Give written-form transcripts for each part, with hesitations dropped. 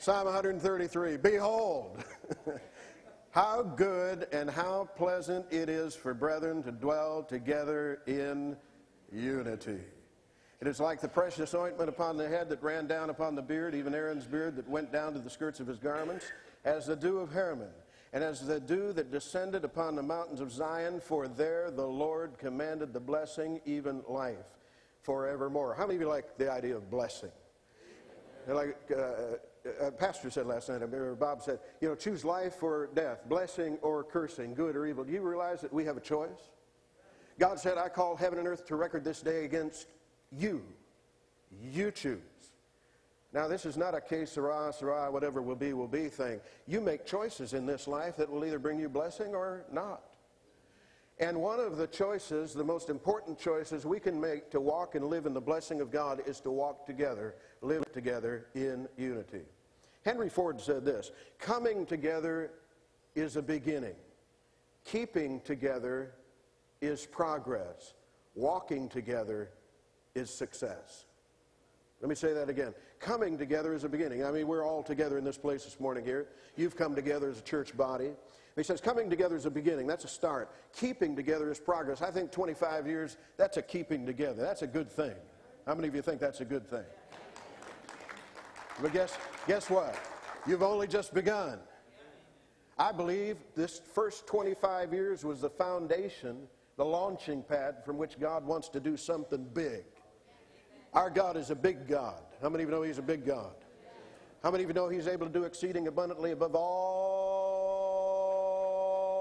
Psalm 133, behold, how good and how pleasant it is for brethren to dwell together in unity. It is like the precious ointment upon the head that ran down upon the beard, even Aaron's beard that went down to the skirts of his garments, as the dew of Hermon, and as the dew that descended upon the mountains of Zion, for there the Lord commanded the blessing, even life, forevermore. How many of you like the idea of blessing? Like a pastor said last night, Bob said, you know, choose life or death, blessing or cursing, good or evil. Do you realize that we have a choice? God said, I call heaven and earth to record this day against you. You choose. Now, this is not a que sera, sera, whatever will be thing. You make choices in this life that will either bring you blessing or not. And one of the choices, the most important choices we can make to walk and live in the blessing of God is to walk together, live together in unity. Henry Ford said this, coming together is a beginning. Keeping together is progress. Walking together is success. Let me say that again. Coming together is a beginning. I mean, we're all together in this place this morning here. You've come together as a church body. He says coming together is a beginning. That's a start. Keeping together is progress. I think 25 years, that's a keeping together. That's a good thing. How many of you think that's a good thing? But guess what? You've only just begun. I believe this first 25 years was the foundation, the launching pad from which God wants to do something big. Our God is a big God. How many of you know He's a big God? How many of you know He's able to do exceeding abundantly above all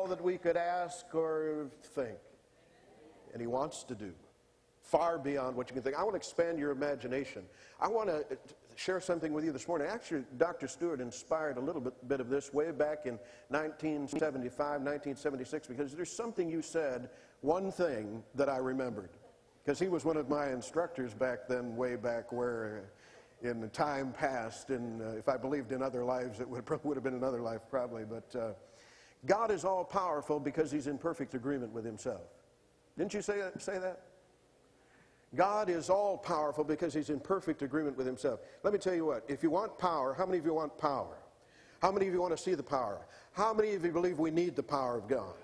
that we could ask or think? And He wants to do far beyond what you can think. I want to expand your imagination. I want to share something with you this morning. Actually, Dr. Stewart inspired a little bit of this way back in 1975, 1976, because there's something you said, one thing that I remembered. Because he was one of my instructors back then, way back where in the time past, and if I believed in other lives, it would have been another life probably. But God is all powerful because He's in perfect agreement with Himself. Didn't you say that? God is all powerful because He's in perfect agreement with Himself. Let me tell you what, if you want power, how many of you want power? How many of you want to see the power? How many of you believe we need the power of God?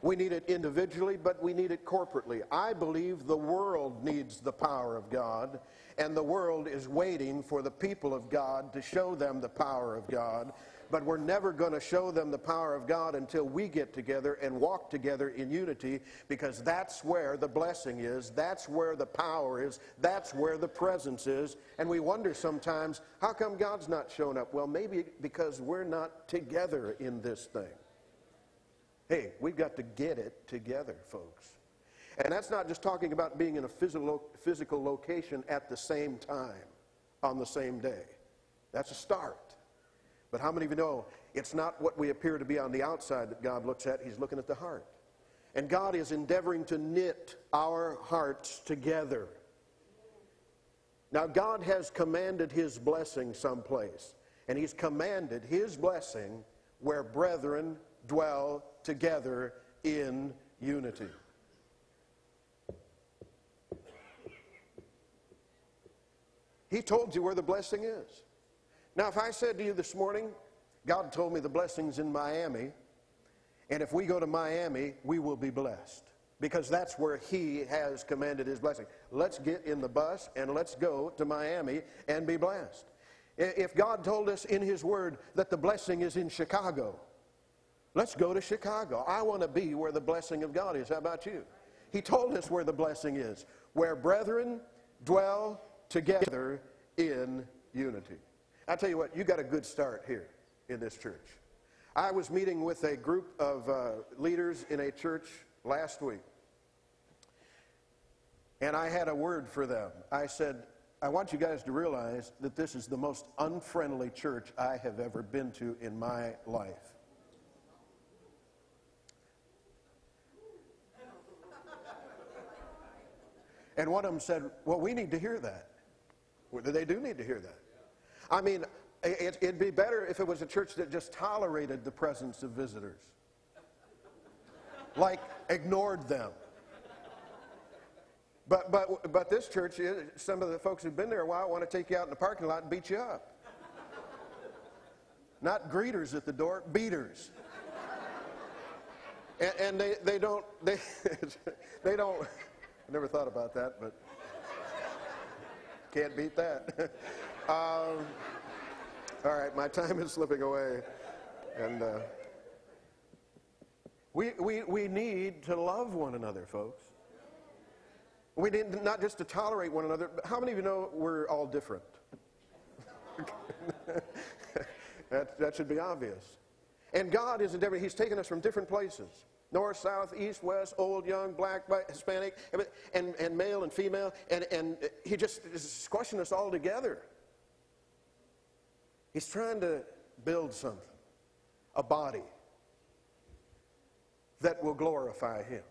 We need it individually, but we need it corporately. I believe the world needs the power of God, and the world is waiting for the people of God to show them the power of God. But we're never going to show them the power of God until we get together and walk together in unity, because that's where the blessing is, that's where the power is, that's where the presence is. And we wonder sometimes, how come God's not showing up? Well, maybe because we're not together in this thing. Hey, we've got to get it together, folks. And that's not just talking about being in a physical location at the same time, on the same day. That's a start. But how many of you know it's not what we appear to be on the outside that God looks at? He's looking at the heart. And God is endeavoring to knit our hearts together. Now, God has commanded His blessing someplace. And He's commanded His blessing where brethren dwell together in unity. He told you where the blessing is. Now, if I said to you this morning, God told me the blessing's in Miami, and if we go to Miami, we will be blessed, because that's where He has commanded His blessing. Let's get in the bus and let's go to Miami and be blessed. If God told us in His Word that the blessing is in Chicago, let's go to Chicago. I want to be where the blessing of God is. How about you? He told us where the blessing is, where brethren dwell together in unity. I tell you what, you got a good start here in this church. I was meeting with a group of leaders in a church last week, and I had a word for them. I said, I want you guys to realize that this is the most unfriendly church I have ever been to in my life. And one of them said, well, we need to hear that. Well, they do need to hear that. I mean, it'd be better if it was a church that just tolerated the presence of visitors. Like, ignored them. But this church, some of the folks who've been there a while want to take you out in the parking lot and beat you up. Not greeters at the door, beaters. And they don't, they don't, I never thought about that, but can't beat that. All right, my time is slipping away. And we need to love one another, folks. We need not just to tolerate one another, but how many of you know we're all different? That should be obvious. And God isn't different. He's taken us from different places. North, south, east, west, old, young, black, white, Hispanic, and male and female. And he just is squashing us all together. He's trying to build something, a body that will glorify him.